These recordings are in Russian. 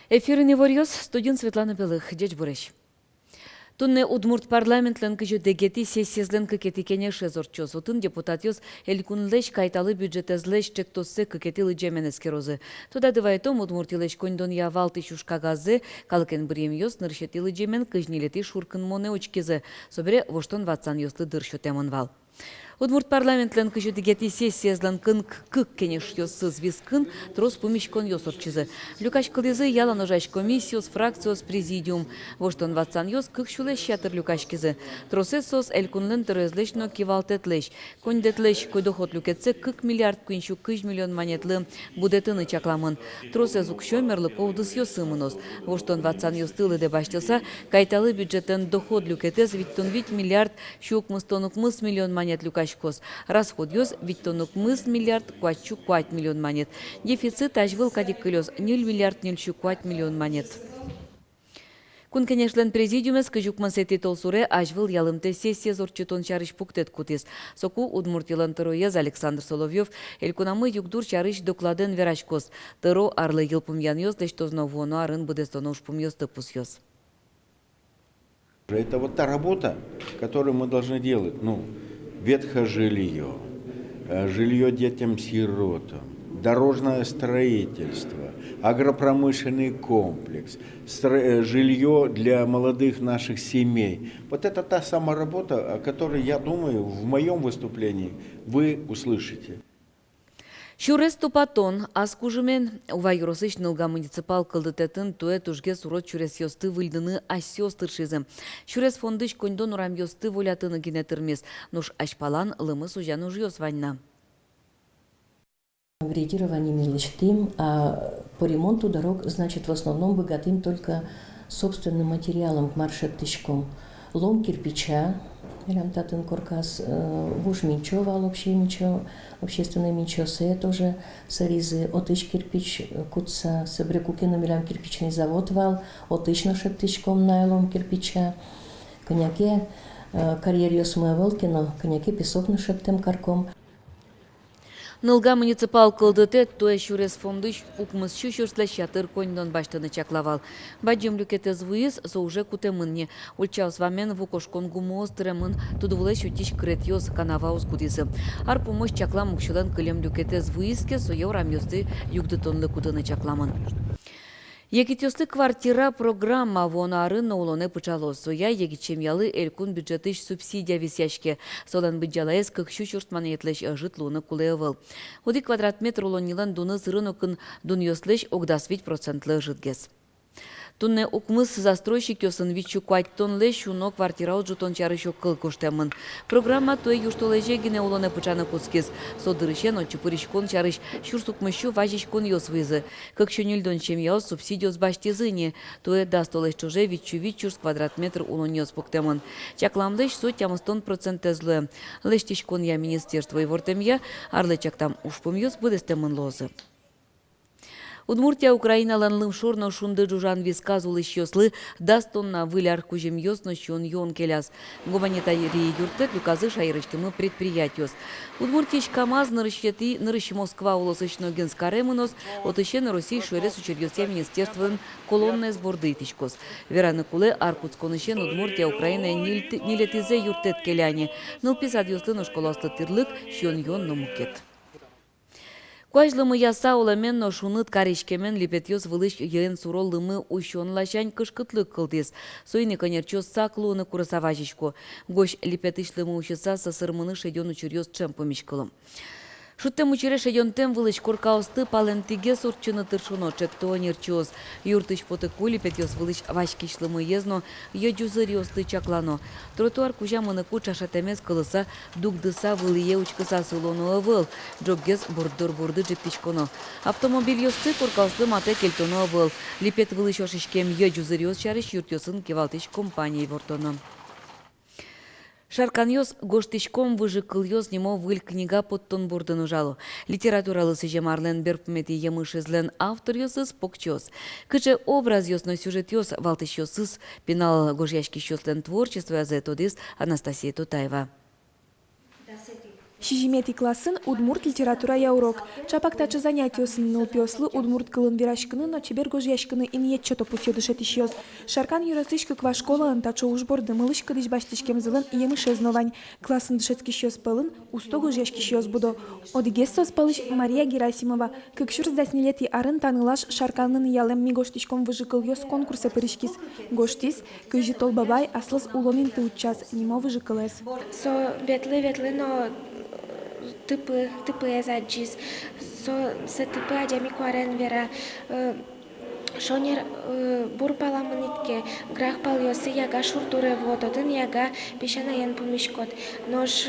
Эфиріне варьёс, студент Светлана Белых, дечь бурещ. Тунне Удмурт парламентлен кыжу дегети сессиязлен кыкети кенеше зорчоз. Утын депутатиос элькунлеш кайталы бюджетезлеш чектосы кыкетилы джеменеске розы. Туда дывайтом Удмуртилеш кондон явалты шушкагазы, калкен бремьёс ныршетилы джемен кыжнилети шуркын моне очкизы. Собере воштон ватсан ёслы дыршу темонвал. Удмурт парламентлен кыжу дегети сессиязлен кык кенеш ёссыз вискын трос помещкон ёсорчизы. Люкаш кылызы яла ножаш комиссиос, фракциос, президиум. Воштон ватсан ёс кык шулеш шатыр люкашкизы. Тросесос элькунлен терезлешно кивалтетлеш. Кондетлеш койдохот люкетсе кык миллиард кыншу кыж миллион монетлы будетыны чакламын. Тросезук шөмерлы повдыс ёсымынос. Воштон ватсан ёс тылы де баштылса, кайталы бюджетен доход люкетез виттон вит миллиард шук мыстонук мыс миллион монет люкаш. Расход ёс виттонук мыс миллиард квачу квать миллион монет. Дефицит ажвыл кадик кылёс 0 миллиард 0 квать миллион монет. Кун кенешлен президиумес кыжук мансети толсуре ажвыл ялымте сессия зорчутон чарыш пуктет кутис. Соку Удмуртилан тыроез Александр Соловьев элькунамы югдур чарыш докладен верашкос. Тыро арлы елпум ян ёс лештозно воно арын будестоно ушпум ёс тыпус ёс. Это вот та работа, которую мы должны делать. Ветхое жилье, жилье детям-сиротам, дорожное строительство, агропромышленный комплекс, жилье для молодых наших семей. Вот это та самая работа, о которой, я думаю, в моем выступлении вы услышите. Шурес тупатон, аскужымен увайросыш нылга муниципал кылдытетін туэ тужге сурот чурес ёсты выльдыны асёстыршизы. Шурес фондыш кондон урам ёсты волятыны генетырмес, нуш ашпалан лымы сужан уж ёс ванна. Грейдирование милочтим, а по ремонту дорог, значит, в основном богатым только собственным материалом, маршеттычком. Лом кирпича, Татын Коркас, вуж минчо, вал общественное минчо, се тоже саризы, отыч кирпич, куца, себрекукина милям кирпичный завод вал, отыч на шептычком найлом кирпича, коняке, карьер ёсмая волкино, коняке песок на шептем карком. Нылга муниципал кылдыте туэ шурес фондыш укмыз шатыр кондон баштыны чаклавал. Баджим люкетез вуиз со уже кутемынне. Ульчаус вамен вукошкон гумоз тремын тудувлеш утиш кретьёс канаваус кудизы. Ар помощь чакла мукшылан кылем люкетез вуизке со еврам ёсты югдытонлы кудыны чакламын. Егитёсты квартира программа вонарын улоне пычалос. Соя егичем ялы элькун бюджетыш субсидия висяшке. Солан бюджалаес кыкшу чуртманы етлеш жытлуны кулеевыл. Уди квадрат метр улонилан дуны сырынокын дуньёслеш огдасвить процентлы жытгес. Тунне укмыз застройщик ёсын вичу квайтон леш уно квартира уджутон чарышо кыл коштемын. Программа туе юштолеже гине улоне пычаны кускес. Содырышен очупыришкон чарыш шурсукмышу важишкон ёс вызы. Как чунильдон чем яос субсидиос баштизыне. Туе дастолеш чуже вичу квадрат метр улон ёс поктемын. Чакламдыш суть ямыстон процентезлы. Лештишкон я министерство и вортемья, арлычак там ушпум ёс будестемын лозы. Удмуртия Украиналан лымшорно шунды жужан висказулыш ёслы дастонна выляр кужем ёсно щон ён келяс. Гуманитарии юртет люказы шайрычкымы предприятиос. Удмуртиш КамАЗ нырыщи Москва улосычно генскаремынос, отыщен России шуэрес учерьёсия министерствын колонная сборды тичкос. Вераны куле аркутсконышен Удмуртия Украина нилетизе юртет келяне. Нылписад ёслыны школасты тырлык щон ён номукет. Куажлымы яса оламенно шуныт каришкемен липетьёс вылыш йен суроллымы ущон лачань кышкытлык кылдес. Сойны конерчёс саклуны курасаважичко. Гош липетышлымы ущеса сасырмыны шедён учурьёс чемпомичкылым. Шуттем учере шедёнтем вылыш коркаусты палентиге сурчыны тыршуно чектуонерчёс. Юртыш потыку липетьёс вылыш вашкишлымы езно йоджузырьёсты чаклано. Тротуар кужамыны кучашатемес кылыса дугдыса вылые учкыса сылону ывыл. Джобгез бурды джиптичконо. Автомобиль ёсты коркаусты мате кельтоно ывыл. Липет вылыш ошишкем йоджузырьёс чарыш юртёсын кевалтыш компанией вортоно. Шаркан йос гоштичком выжикыл йос немо выль книга подтон бурдын ужалу. Литературалы сыжем арлен берпмети емышезлен автор йосыз покчос. Кыче образ йос, но сюжет йос валтыш йосыз пенал гожьяшки йослен творчество азетодис Анастасия Тутаева. Шижимети классын удмурт литература я урок. Чапактачы занятиосын нылпиослы удмурт кылын вирашкыны, но чебер гожьяшкыны иньетчо топус йодышет ишьоз. Шаркан юрасышкы ква школаын тачо ужборды мылышкы диш баштичкем зылын емышезновань. Классын дышецки шьоз пылын, усто гожьяшки шьоз будо. Одигессос пылыш Мария Герасимова. Кыкшур заснилети арын танылаш шарканын ялем ми гоштичком выжыкыл йоз конкурса пырышкис. Гоштис, кыжи толбабай аслыз улонин тыутчас, нимо выжыкылес. Со ветлы, но типы езаджис, со типы адями куарен вера, шонер бур паламынитке, грах пал йосы яга шуртуре вододын яга пишанаен пумишкот, нож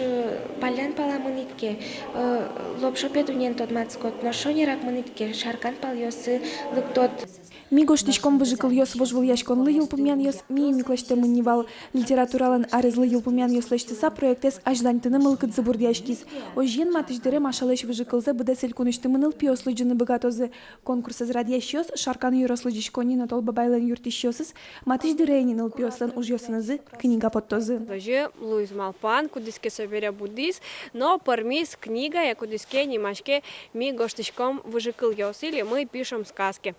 пален паламынитке, лопшопет унен тот мацкот, но шонерак мынитке, шаркан пал йосы лыктот. Ми гоштичком выжикал йос вожвал яшкон лый юлпумян йос ми миклаште мыннивал. Литературалан арызлы юлпумян йослештеса проектес аждантыны мылкыт забурдяшкис. Ожен матыждере машалеш выжикалзе быдесель кунышты мыныл пиослыджыны быгатозы. Конкурс из радьящос шаркан юрослыджишкони на толбабайлен юртищосыз матыждере ниныл пиослен уж йосынызы книга подтозы. Тоже Луиз Малпан, кудиске соберя буддист, но пармис книга, я кудиске немашке ми гоштичком выжикал йос, или мы пишем сказки.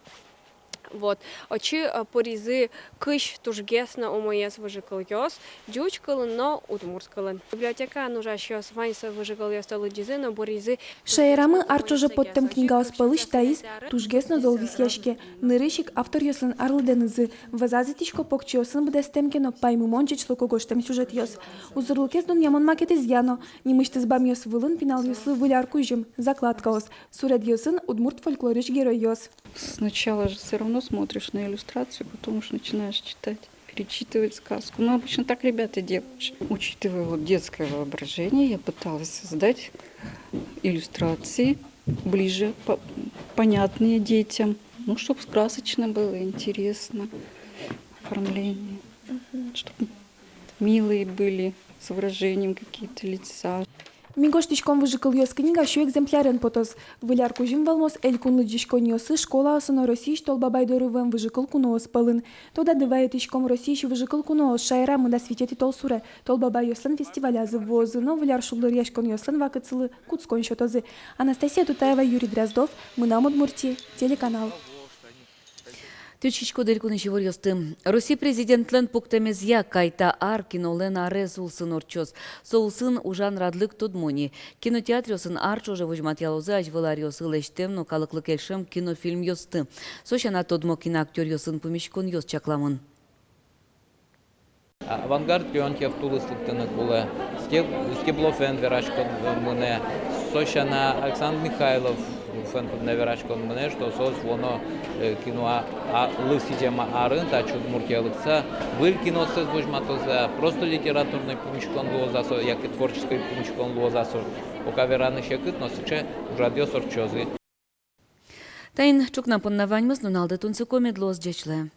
Вот, очи поризы кыш тужгесно у моей выжикал йос, дючкалын, но удмурскалын. Библиотека нужа щас ваньса выжикал йос талыджизы, но поризы. Шаерамы арчоже подтем книга оспалыш таис тужгесно золвис яшке. Нырышик автор йослын арлыденызы. Вазазитишко покчиосын бдестемке, но паймы мончич луко гоштем сюжет йос. Узырлыкес дун ямон макет изъяно. Немыштыз бам йос вылын пинал йослы вылярку жем. Закладка ос. Сурет йосын удмурт фольклориш герой йос. Сначала же все равно смотришь на иллюстрацию, потом уж начинаешь читать, перечитывать сказку. Ну, обычно так ребята делают. Учитывая вот детское воображение, я пыталась создать иллюстрации ближе, понятные детям. Ну, чтобы красочно было, интересно оформление, чтобы милые были, с выражением какие-то лица. Ми гоштичком выжикал йос книга шу экземплярен потос. Вылярку жим валмос эль кунлы дишкон йосы школа осыно Российш толбабай дорывен выжикал куноос палын. Тода дывает ишком Российш выжикал куноос шайра мында светети толсуре. Толбабай йослен фестиваля завозы, но выляр шулдыр яшкон йослен вакыцылы куцкон шотозы. Анастасия Тутаева, Юрий Дроздов, Мынам Удмуртия, телеканал. Тючичко делькуны шивор йосты. Россия президентлен пуктемезья кайта ар кинолен арез улсын орчос. Соулсын ужан радлык тодмони. Кинотеатр йосын арч уже вожмат ялозы ажвылар йосы лештем, но калыклы келшем кинофильм йосты. Сошана тодмо киноактер йосын помешкон йос чакламын. Авангард Леонтьев тулыслыктыны кулы. Стеблов верашкон мыне. Сошана Александр Михайлов фэн верашкон мыне, что соз воно кино лысидема арын, та чудмуртиялыкса, выль кино сез вожматоза, просто литературный помешкон луозасо, як и творческий помешкон луозасо, пока вераны щекыт, но сейчас радио сорчозы. Тайн чукна поннаваньмыз нуналды тунсы комедлоз джечле.